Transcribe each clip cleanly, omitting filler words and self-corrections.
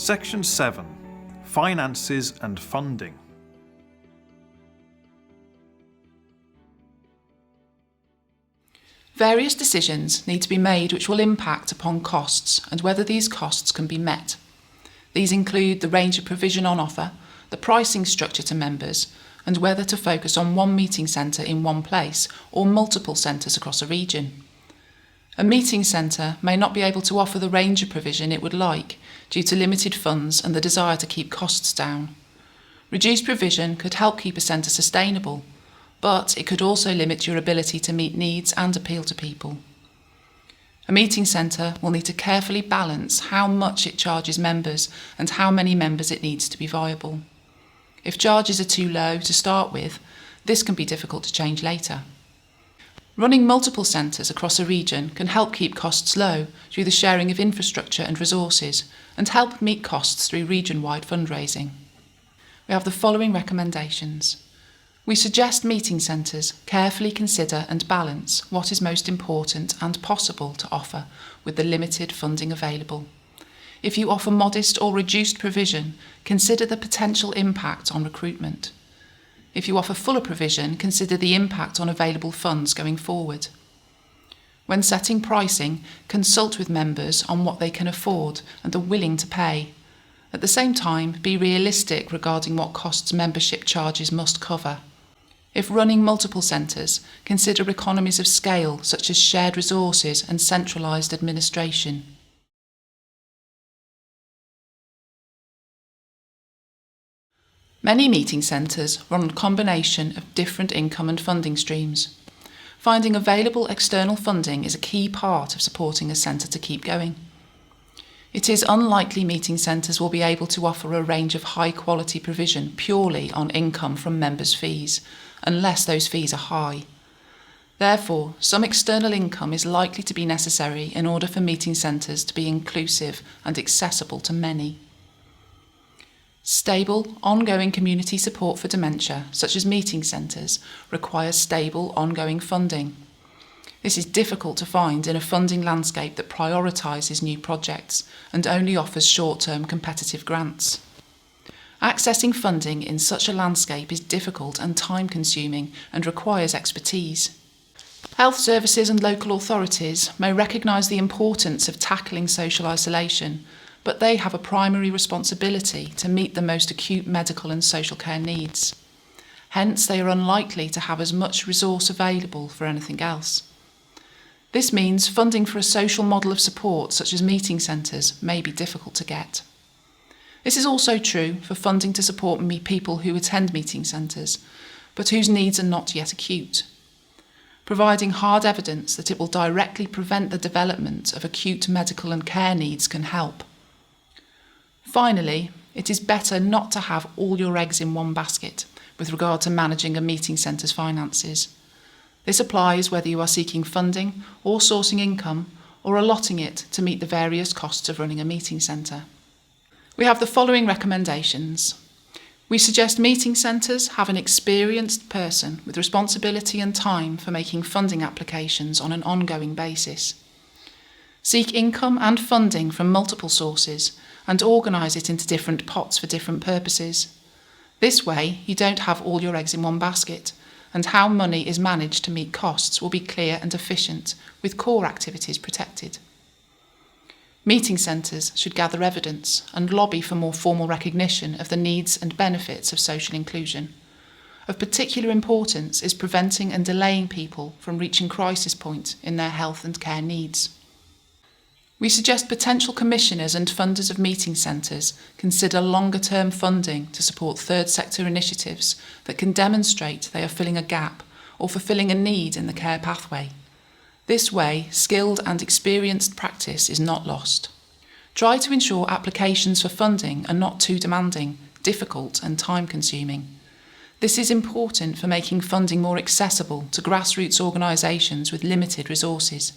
Section 7. Finances and funding. Various decisions need to be made which will impact upon costs and whether these costs can be met. These include the range of provision on offer, the pricing structure to members, and whether to focus on one meeting centre in one place or multiple centres across a region. A meeting centre may not be able to offer the range of provision it would like due to limited funds and the desire to keep costs down. Reduced provision could help keep a centre sustainable, but it could also limit your ability to meet needs and appeal to people. A meeting centre will need to carefully balance how much it charges members and how many members it needs to be viable. If charges are too low to start with, this can be difficult to change later. Running multiple centres across a region can help keep costs low through the sharing of infrastructure and resources and help meet costs through region-wide fundraising. We have the following recommendations. We suggest meeting centres carefully consider and balance what is most important and possible to offer with the limited funding available. If you offer modest or reduced provision, consider the potential impact on recruitment. If you offer fuller provision, consider the impact on available funds going forward. When setting pricing, consult with members on what they can afford and are willing to pay. At the same time, be realistic regarding what costs membership charges must cover. If running multiple centres, consider economies of scale such as shared resources and centralised administration. Many meeting centres run on a combination of different income and funding streams. Finding available external funding is a key part of supporting a centre to keep going. It is unlikely meeting centres will be able to offer a range of high-quality provision purely on income from members' fees, unless those fees are high. Therefore, some external income is likely to be necessary in order for meeting centres to be inclusive and accessible to many. Stable, ongoing community support for dementia, such as meeting centres, requires stable, ongoing funding. This is difficult to find in a funding landscape that prioritises new projects and only offers short-term competitive grants. Accessing funding in such a landscape is difficult and time-consuming and requires expertise. Health services and local authorities may recognise the importance of tackling social isolation, but they have a primary responsibility to meet the most acute medical and social care needs. Hence, they are unlikely to have as much resource available for anything else. This means funding for a social model of support, such as meeting centres, may be difficult to get. This is also true for funding to support people who attend meeting centres, but whose needs are not yet acute. Providing hard evidence that it will directly prevent the development of acute medical and care needs can help. Finally, it is better not to have all your eggs in one basket with regard to managing a meeting centre's finances. This applies whether you are seeking funding or sourcing income or allotting it to meet the various costs of running a meeting centre. We have the following recommendations. We suggest meeting centres have an experienced person with responsibility and time for making funding applications on an ongoing basis. Seek income and funding from multiple sources and organise it into different pots for different purposes. This way, you don't have all your eggs in one basket, and how money is managed to meet costs will be clear and efficient, with core activities protected. Meeting centres should gather evidence and lobby for more formal recognition of the needs and benefits of social inclusion. Of particular importance is preventing and delaying people from reaching crisis point in their health and care needs. We suggest potential commissioners and funders of meeting centres consider longer-term funding to support third sector initiatives that can demonstrate they are filling a gap or fulfilling a need in the care pathway. This way, skilled and experienced practice is not lost. Try to ensure applications for funding are not too demanding, difficult and time-consuming. This is important for making funding more accessible to grassroots organisations with limited resources.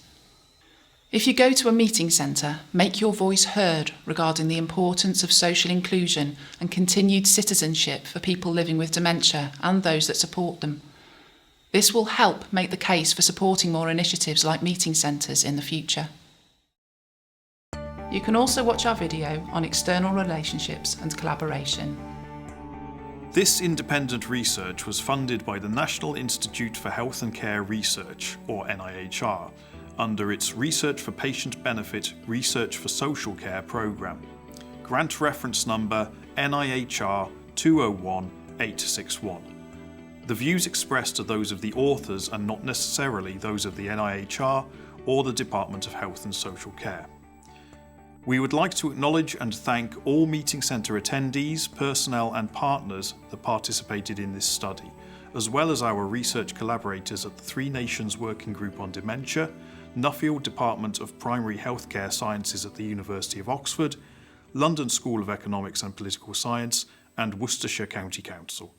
If you go to a meeting centre, make your voice heard regarding the importance of social inclusion and continued citizenship for people living with dementia and those that support them. This will help make the case for supporting more initiatives like meeting centres in the future. You can also watch our video on external relationships and collaboration. This independent research was funded by the National Institute for Health and Care Research, or NIHR, under its Research for Patient Benefit Research for Social Care programme. Grant reference number NIHR 201861. The views expressed are those of the authors and not necessarily those of the NIHR or the Department of Health and Social Care. We would like to acknowledge and thank all Meeting Centre attendees, personnel and partners that participated in this study, as well as our research collaborators at the Three Nations Working Group on Dementia, Nuffield Department of Primary Healthcare Sciences at the University of Oxford, London School of Economics and Political Science, and Worcestershire County Council.